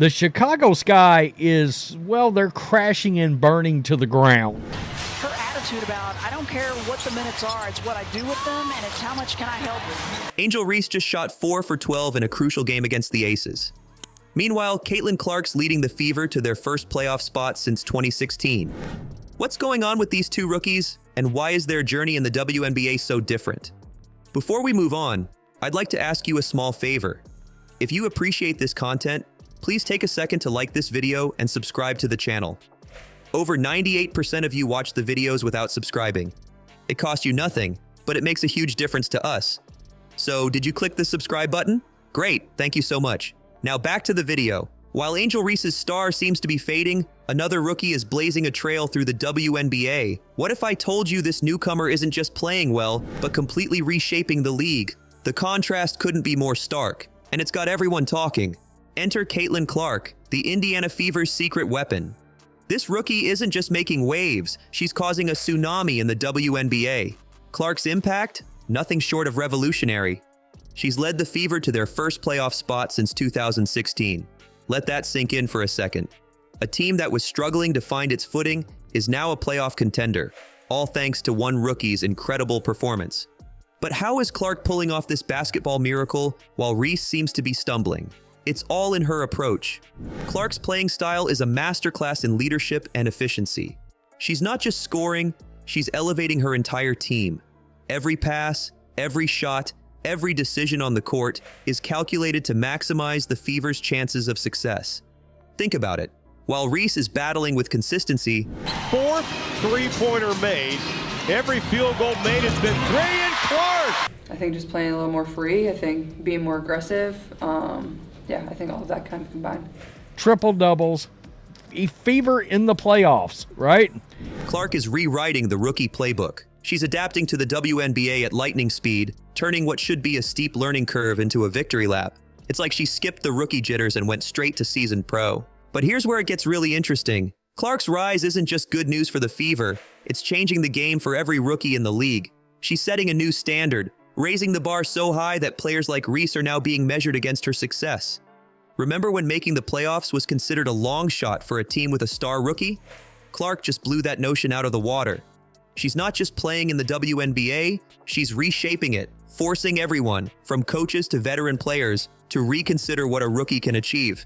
The Chicago Sky is, well, they're crashing and burning to the ground. Her attitude about, I don't care what the minutes are, it's what I do with them, and it's how much can I help with. Angel Reese just shot 4 for 12 in a crucial game against the Aces. Meanwhile, Caitlin Clark's leading the Fever to their first playoff spot since 2016. What's going on with these two rookies, and why is their journey in the WNBA so different? Before we move on, I'd like to ask you a small favor. If you appreciate this content, please take a second to like this video and subscribe to the channel. Over 98% of you watch the videos without subscribing. It costs you nothing, but it makes a huge difference to us. So, did you click the subscribe button? Great, thank you so much. Now back to the video. While Angel Reese's star seems to be fading, another rookie is blazing a trail through the WNBA. What if I told you this newcomer isn't just playing well, but completely reshaping the league? The contrast couldn't be more stark, and it's got everyone talking. Enter Caitlin Clark, the Indiana Fever's secret weapon. This rookie isn't just making waves, she's causing a tsunami in the WNBA. Clark's impact? Nothing short of revolutionary. She's led the Fever to their first playoff spot since 2016. Let that sink in for a second. A team that was struggling to find its footing is now a playoff contender, all thanks to one rookie's incredible performance. But how is Clark pulling off this basketball miracle while Reese seems to be stumbling? It's all in her approach. Clark's playing style is a masterclass in leadership and efficiency. She's not just scoring, she's elevating her entire team. Every pass, every shot, every decision on the court is calculated to maximize the Fever's chances of success. Think about it. While Reese is battling with consistency, fourth three-pointer made. Every field goal made has been three, and Clark! I think just playing a little more free. I think being more aggressive. Yeah, I think all of that kind of combined. Triple doubles, a Fever in the playoffs, right? Clark is rewriting the rookie playbook. She's adapting to the WNBA at lightning speed, turning what should be a steep learning curve into a victory lap. It's like she skipped the rookie jitters and went straight to seasoned pro. But here's where it gets really interesting. Clark's rise isn't just good news for the Fever, it's changing the game for every rookie in the league. She's setting a new standard, raising the bar so high that players like Reese are now being measured against her success. Remember when making the playoffs was considered a long shot for a team with a star rookie? Clark just blew that notion out of the water. She's not just playing in the WNBA, she's reshaping it, forcing everyone, from coaches to veteran players, to reconsider what a rookie can achieve.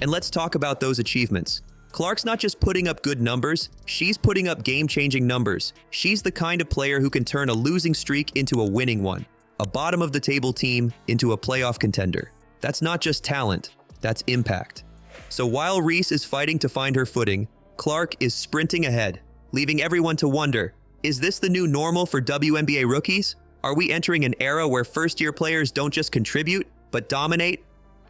And let's talk about those achievements. Clark's not just putting up good numbers, she's putting up game-changing numbers. She's the kind of player who can turn a losing streak into a winning one, a bottom-of-the-table team into a playoff contender. That's not just talent, that's impact. So while Reese is fighting to find her footing, Clark is sprinting ahead, leaving everyone to wonder, is this the new normal for WNBA rookies? Are we entering an era where first-year players don't just contribute, but dominate?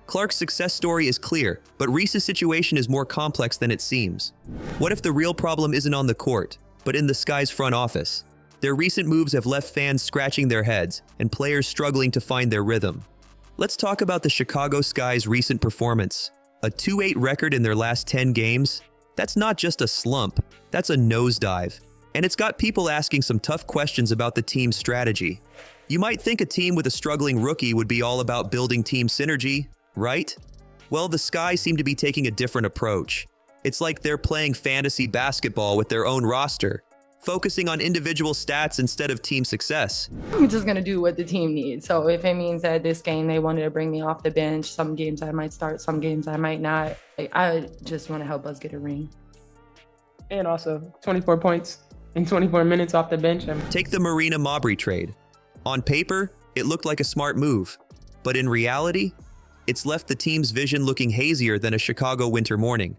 Clark's success story is clear, but Reese's situation is more complex than it seems. What if the real problem isn't on the court, but in the Sky's front office? Their recent moves have left fans scratching their heads and players struggling to find their rhythm. Let's talk about the Chicago Sky's recent performance. A 2-8 record in their last 10 games? That's not just a slump, that's a nosedive. And it's got people asking some tough questions about the team's strategy. You might think a team with a struggling rookie would be all about building team synergy, right? Well, the Sky seem to be taking a different approach. It's like they're playing fantasy basketball with their own roster, focusing on individual stats instead of team success. I'm just going to do what the team needs. So if it means that this game they wanted to bring me off the bench, some games I might start, some games I might not. I just want to help us get a ring. And also 24 points in 24 minutes off the bench. Take the Marina Mabrey trade. On paper, it looked like a smart move, but in reality, it's left the team's vision looking hazier than a Chicago winter morning.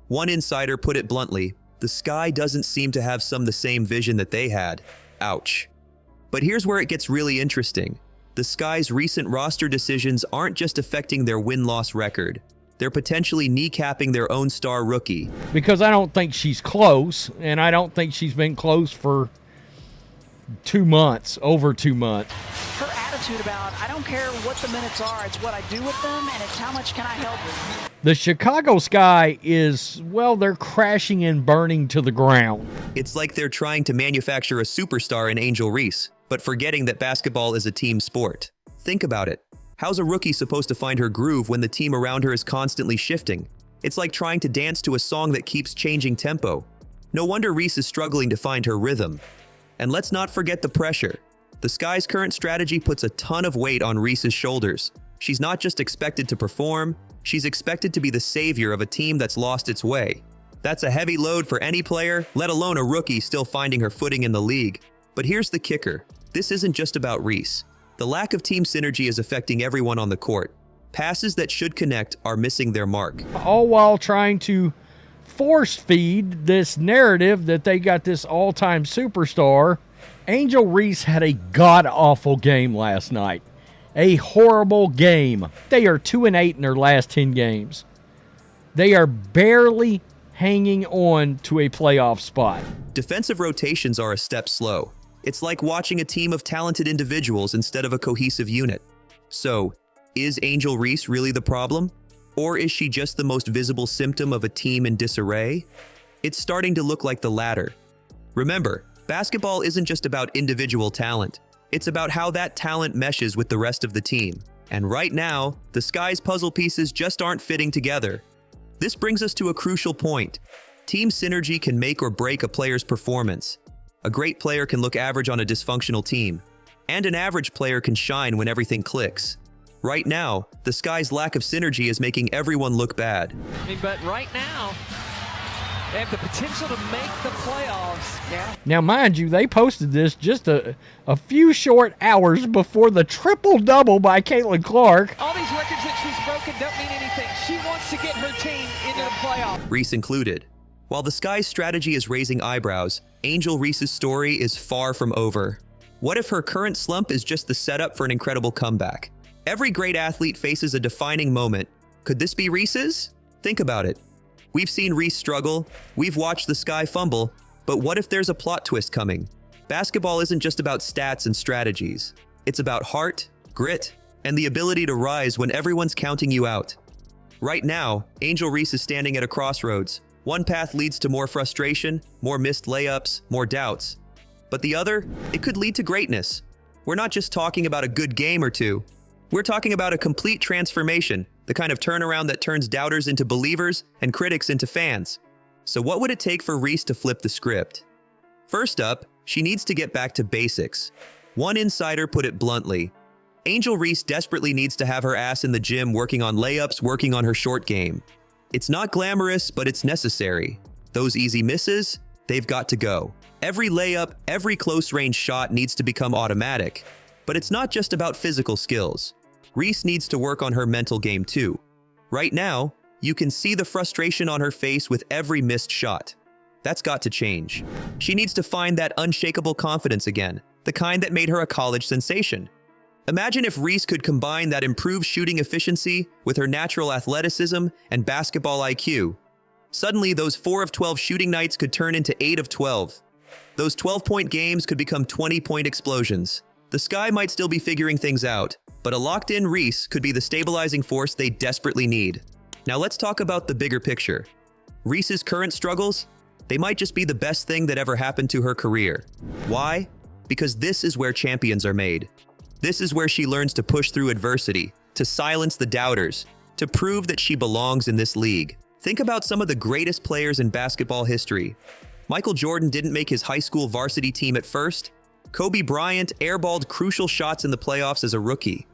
One insider put it bluntly, the Sky doesn't seem to have the same vision that they had. Ouch. But here's where it gets really interesting. The Sky's recent roster decisions aren't just affecting their win-loss record. They're potentially kneecapping their own star rookie. Because I don't think she's close, and I don't think she's been close for 2 months, over 2 months. Her attitude about, I don't care what the minutes are, it's what I do with them, and it's how much can I help with. The Chicago Sky is, well, they're crashing and burning to the ground. It's like they're trying to manufacture a superstar in Angel Reese, but forgetting that basketball is a team sport. Think about it. How's a rookie supposed to find her groove when the team around her is constantly shifting? It's like trying to dance to a song that keeps changing tempo. No wonder Reese is struggling to find her rhythm. And let's not forget the pressure. The Sky's current strategy puts a ton of weight on Reese's shoulders. She's not just expected to perform, she's expected to be the savior of a team that's lost its way. That's a heavy load for any player, let alone a rookie still finding her footing in the league. But here's the kicker. This isn't just about Reese. The lack of team synergy is affecting everyone on the court. Passes that should connect are missing their mark. All while trying to force feed this narrative that they got this all-time superstar. Angel Reese had a god-awful game last night. A horrible game. They are 2-8 in their last 10 games. They are barely hanging on to a playoff spot. Defensive rotations are a step slow. It's like watching a team of talented individuals instead of a cohesive unit. So, is Angel Reese really the problem? Or is she just the most visible symptom of a team in disarray? It's starting to look like the latter. Remember, basketball isn't just about individual talent. It's about how that talent meshes with the rest of the team. And right now, the Sky's puzzle pieces just aren't fitting together. This brings us to a crucial point. Team synergy can make or break a player's performance. A great player can look average on a dysfunctional team, and an average player can shine when everything clicks. Right now, the Sky's lack of synergy is making everyone look bad. But right now, they have the potential to make the playoffs. Yeah. Now, mind you, they posted this just a few short hours before the triple-double by Caitlin Clark. All these records that she's broken don't mean anything. She wants to get her team into the playoffs. Reese included. While the Sky's strategy is raising eyebrows, Angel Reese's story is far from over. What if her current slump is just the setup for an incredible comeback? Every great athlete faces a defining moment. Could this be Reese's? Think about it. We've seen Reese struggle, we've watched the Sky fumble, but what if there's a plot twist coming? Basketball isn't just about stats and strategies. It's about heart, grit, and the ability to rise when everyone's counting you out. Right now, Angel Reese is standing at a crossroads. One path leads to more frustration, more missed layups, more doubts. But the other, it could lead to greatness. We're not just talking about a good game or two. We're talking about a complete transformation, the kind of turnaround that turns doubters into believers and critics into fans. So what would it take for Reese to flip the script? First up, she needs to get back to basics. One insider put it bluntly. Angel Reese desperately needs to have her ass in the gym working on layups, working on her short game. It's not glamorous, but it's necessary. Those easy misses, they've got to go. Every layup, every close-range shot needs to become automatic. But it's not just about physical skills. Reese needs to work on her mental game too. Right now, you can see the frustration on her face with every missed shot. That's got to change. She needs to find that unshakable confidence again, the kind that made her a college sensation. Imagine if Reese could combine that improved shooting efficiency with her natural athleticism and basketball IQ. Suddenly, those 4 of 12 shooting nights could turn into 8 of 12. Those 12-point games could become 20-point explosions. The Sky might still be figuring things out, but a locked-in Reese could be the stabilizing force they desperately need. Now let's talk about the bigger picture. Reese's current struggles? They might just be the best thing that ever happened to her career. Why? Because this is where champions are made. This is where she learns to push through adversity, to silence the doubters, to prove that she belongs in this league. Think about some of the greatest players in basketball history. Michael Jordan didn't make his high school varsity team at first. Kobe Bryant airballed crucial shots in the playoffs as a rookie.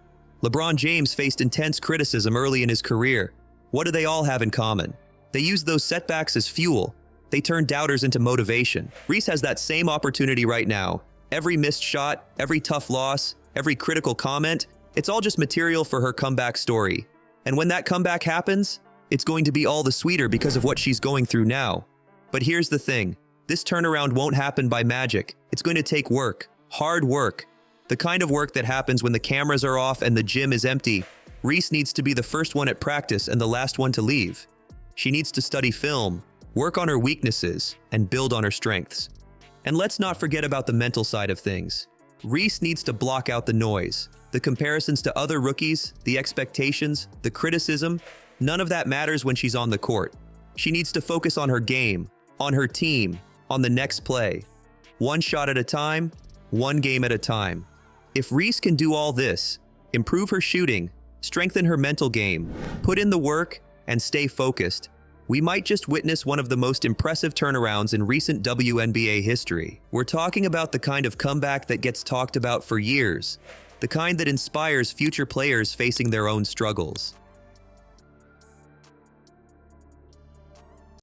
LeBron James faced intense criticism early in his career. What do they all have in common? They used those setbacks as fuel. They turned doubters into motivation. Reese has that same opportunity right now. Every missed shot, every tough loss, every critical comment, it's all just material for her comeback story. And when that comeback happens, it's going to be all the sweeter because of what she's going through now. But here's the thing. This turnaround won't happen by magic. It's going to take work, hard work. The kind of work that happens when the cameras are off and the gym is empty. Reese needs to be the first one at practice and the last one to leave. She needs to study film, work on her weaknesses, and build on her strengths. And let's not forget about the mental side of things. Reese needs to block out the noise, the comparisons to other rookies, the expectations, the criticism. None of that matters when she's on the court. She needs to focus on her game, on her team, on the next play. One shot at a time, one game at a time. If Reese can do all this, improve her shooting, strengthen her mental game, put in the work, and stay focused, we might just witness one of the most impressive turnarounds in recent WNBA history. We're talking about the kind of comeback that gets talked about for years, the kind that inspires future players facing their own struggles.